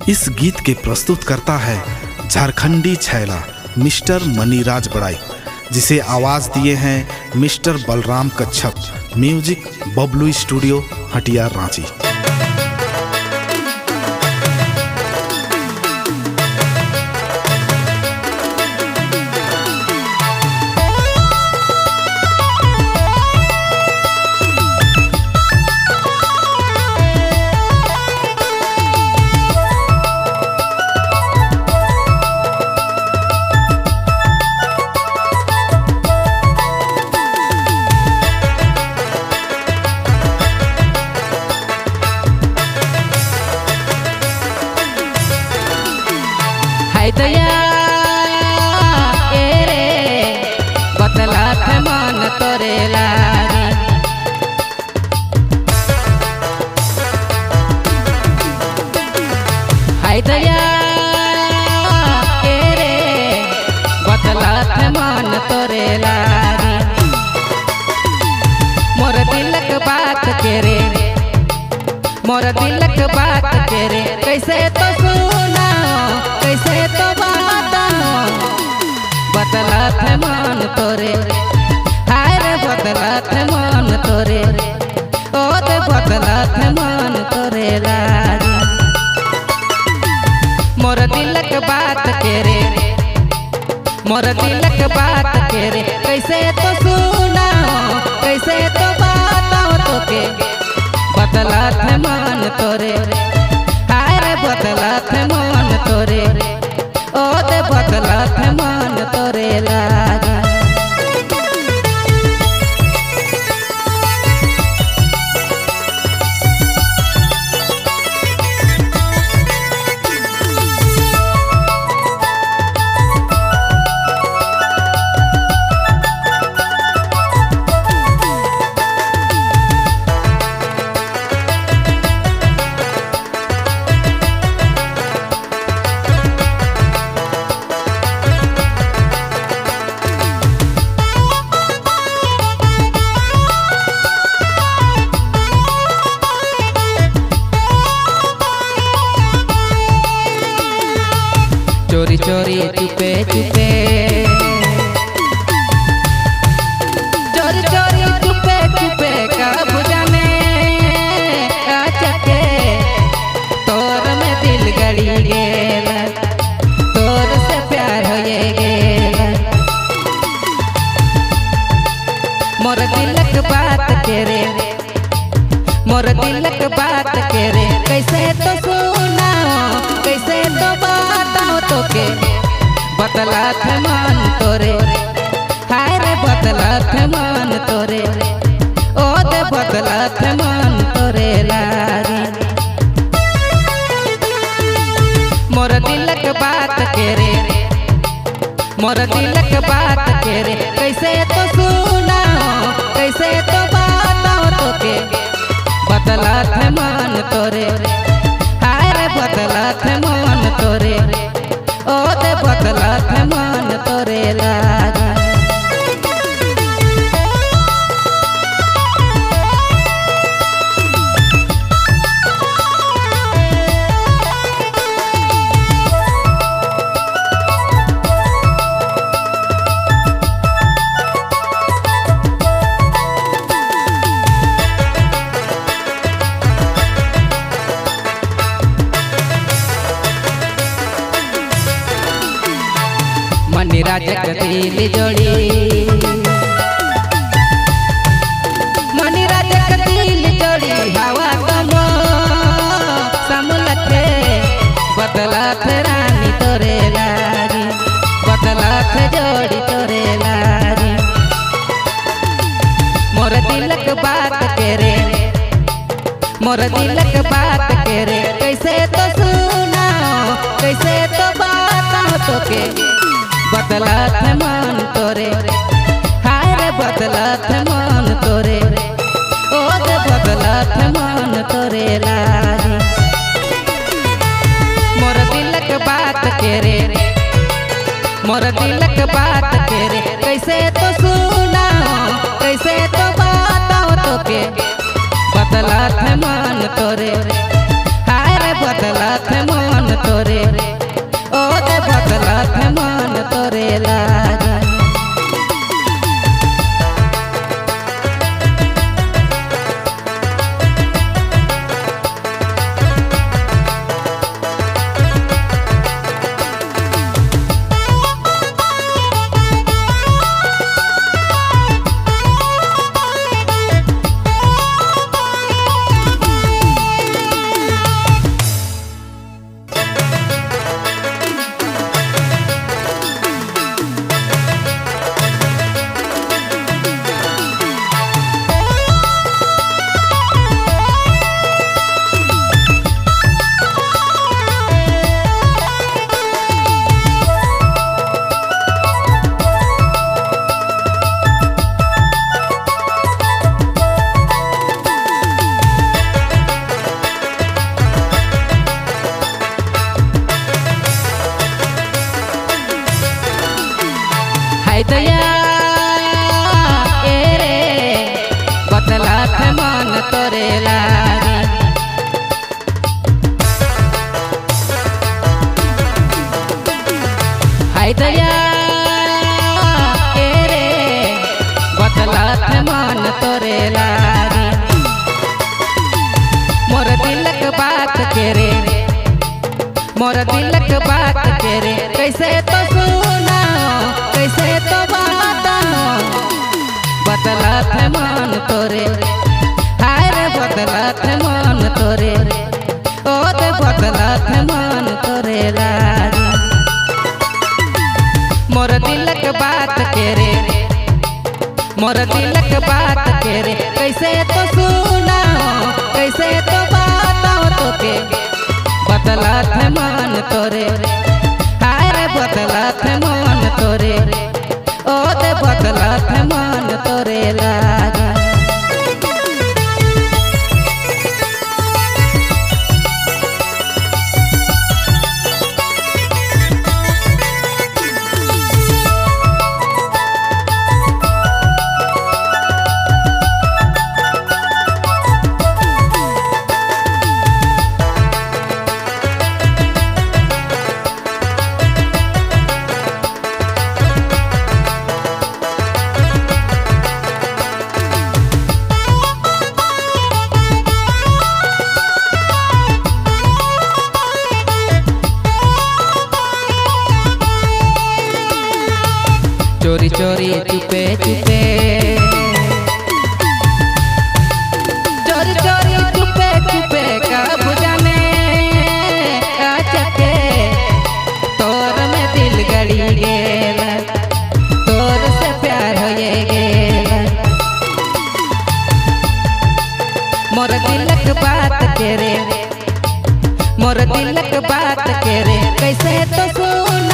इस गीत के प्रस्तुत करता है झारखंडी छैला मिस्टर मनीराज बड़ाई, जिसे आवाज दिए हैं मिस्टर बलराम कच्छप। म्यूजिक बबलू स्टूडियो हटिया रांची। दया रे बतलात मन तोरे लागी, हाय दया रे बतलात मन तोरे लागी। मोर दिलक बात के रे, मोर दिलक बात के रे, कैसे तो सुना कैसे तो बतलात मन तोरे, हाय रे बतलात मन तोरे, ओ ते बतलात मन तोरे लागी। मोर दिलक बात के रे, मोर दिलक बात के रे, कैसे तो सुना कैसे तो बताओ तोके बतलात मन तोरे, हाय रे बतलात मन तोरे, ओ ते बतलात मन तोरे लागी। चोरी चोरी चुपे चुपे, चोरी चोरी चुपे चुपे कब जाने आचके तोर में दिल गड़ी गेला, तोर से प्यार होए गेला। मोर दिलक बात के रे, मोर दिलक बात के रे, कैसे तो सुना कैसे तो बताओ तोके बतलात मन तोरे, हाय रे बतलात मन तोरे, ओ ते बतलात मन तोरे लागी। मोर दिलक बात के रे, मोर दिलक बात के रे, कैसे तो सुना कैसे तो बताओ तोके बतलात मन तोरे, हाय रे बतलात मन तोरे, ओ ते बतलात मन तोरे लागी। मनीराज दिल जोड़ी, मनीराज दिल जोड़ी, हवा कमो समलखे बतलात रानी तोरे लागी, बतलात जोड़ी तोरे लागी। मोर दिलक बात के रे, मोर दिलक बात के रे, कैसे तो सुना कैसे तो बताओ तोके बतलात मन तोरे, हाय रे बतलात मन तोरे, ओ ते बतलात मन तोरे लागी। मोर दिलक बात के रे, मोर दिलक बात के रे, कैसे तो सुना कैसे तो बताओ तोके बतलात मन तोरे, हाय रे बतलात मन तोरे लागी। हाय दया के रे बदलत मन तोरे लागी। मोर दिलक बात के रे, मोर दिलक बात के रे कैसे तो सुनाओ, कैसे तो बताओ। बदलत मन तोरे, हाय रे बदलत मन तोरे, ओ ते बदलत मन तोरे लागी। मोर दिलक बात के रे, मोर दिलक बात के रे कैसे तो सुनाओ, कैसे तो बताओ तोके। बदलत मन तोरे, हाय रे बदलत मन तोरे, ओ ते बदलत मन तोरे लागा। चोरी चोरी चुपे चुपे, चोरी चोरी चुपे चुपे कब जाने आचके तोर में दिल गड़ी गेल, तोर से प्यार होए गेल। मोर दिलक बात के रे, मोर दिलक बात के रे कैसे तो सुना।